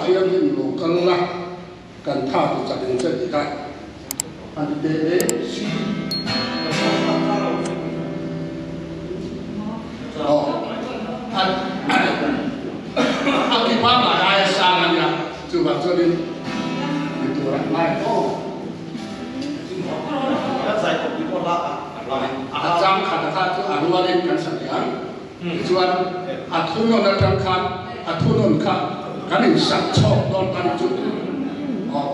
riêng in local la kan tha tu cha ding chen dai an de si aki pa ma dai sang an ya chu ba chu din tu ra mai ko sai ko ki ko la jam kha ta chu arwa len kan sa ya chuan a thun on atang khan a thun on kha kan in sak chok don kan chu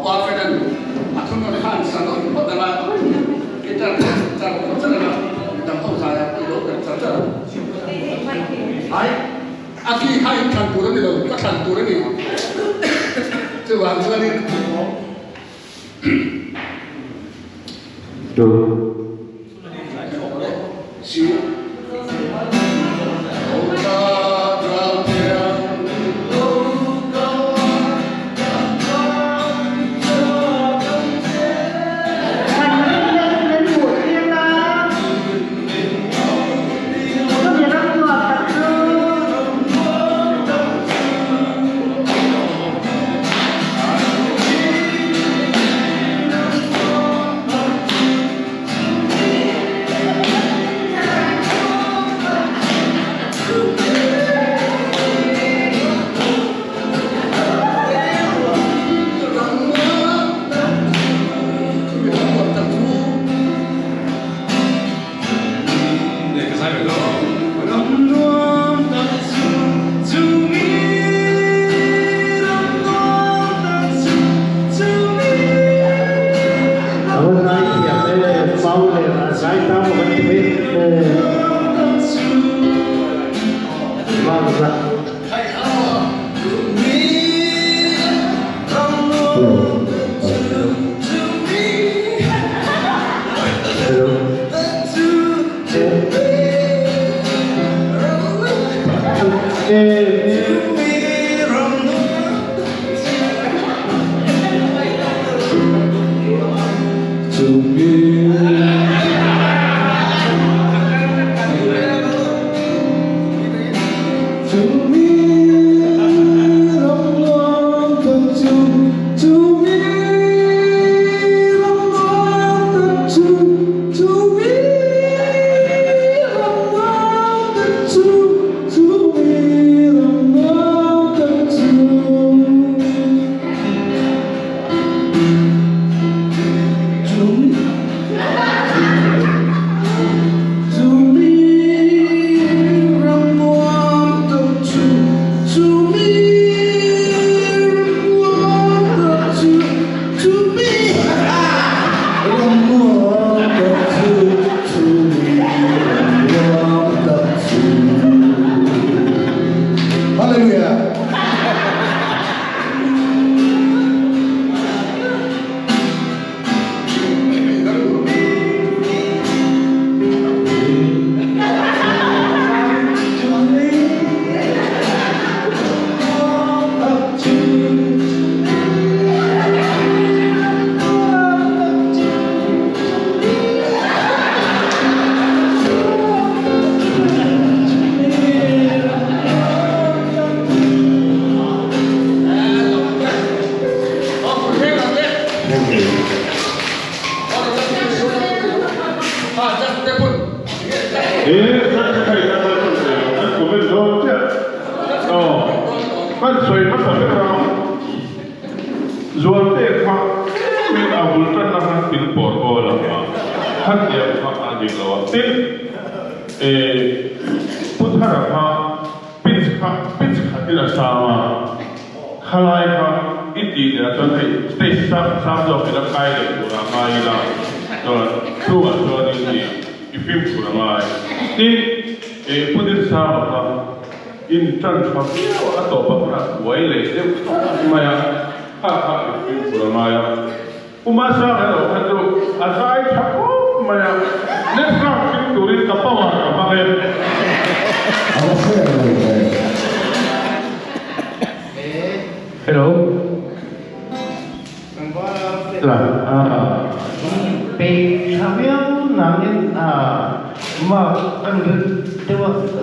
qua cái này à thôn nó hàng sản nó bắt đầu là cái trang nó rất là tầm không dài cái đó cái rất là ai à khi hai thằng tụi nó đi đâu các thằng tụi nó đi chứ bạn chưa đi được xíu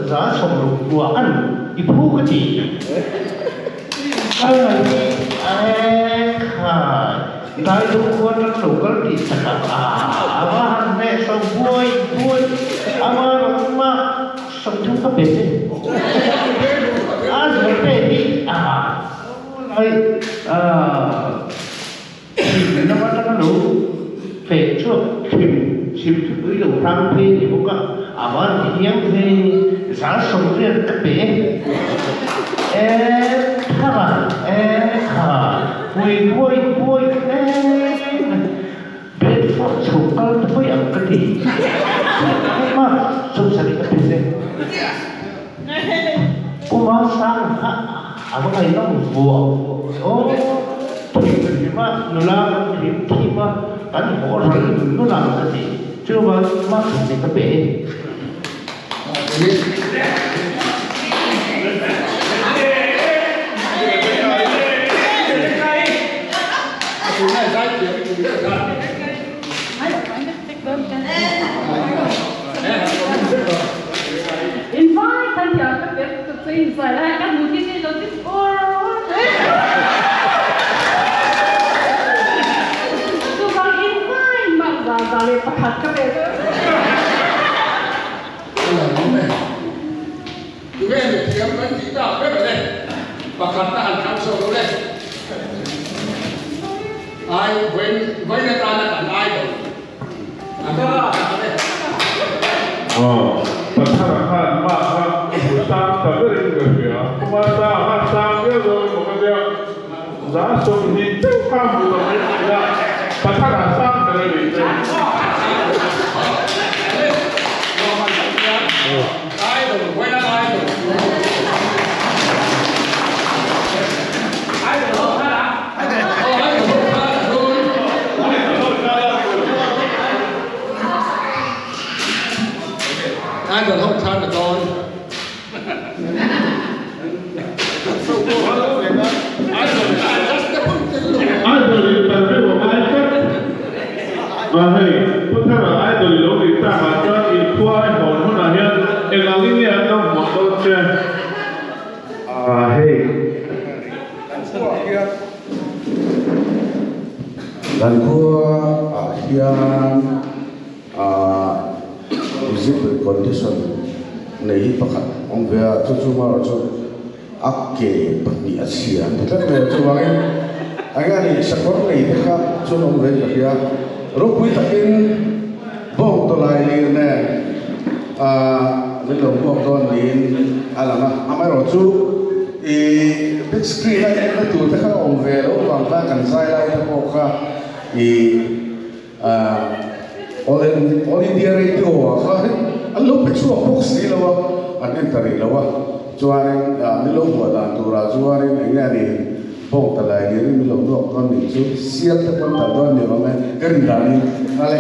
giá sổ của ăn thì thu cái gì đại chúng quân nó đủ các đi sạc ama han mẹ sông vui ama mà sông chúng có biết gì rồi bé đi hay nó bắt nó đủ về trước chìm với đầu thang thì cũng có ama thì nhang thì sáng sông riêng các bé vui bên phố sụp cao với ông cái gì mà sụp sạch cái gì đấy cô mang sang ông cái nó vừa thì mà nó làm thì mà cái họ rồi nó làm cái gì chưa mà thì cái bé Invite anh giờ các việc thực sự phải là các mục tiêu đầu tiên tôi đang invite mà ra lên bắt hạt các việc tôi nghe được tiếng mấy tí đạo rất là đây và khán ta hẳn khám sâu đây ai với người ta là hẳn ai rồi Masyarakat maka hutang terkering kerja, masa dia rồi một cái giá sum thì tiêu kham của mình là masyarakat sang dari itu. Ai rồi quay lại ai rồi ai còn không than được con Idol tapi bukan idol. Bahai, putar idol lo kita macam itu ay mohon nanya. Elang ini ada motor je. hey dan gua hian music condition nei pakhat ong vea chu ma chu akke pani asia tak me chu wangin anga ni sakor nei kha chu ong ve ka ya ro pui takin bong to lai ni ne min lo bong to ni alanga amai ro chu big screen ai ka tu ta kha ong ve lo wang ta kan sai lai ta ko kha all India radio kha allo pechu box ni lawa anen tari lawa chuarin milo buat tura chuarin ina ni bong talai ni milo no kon ni chu sial ta kon ta don ni ma garin dani ale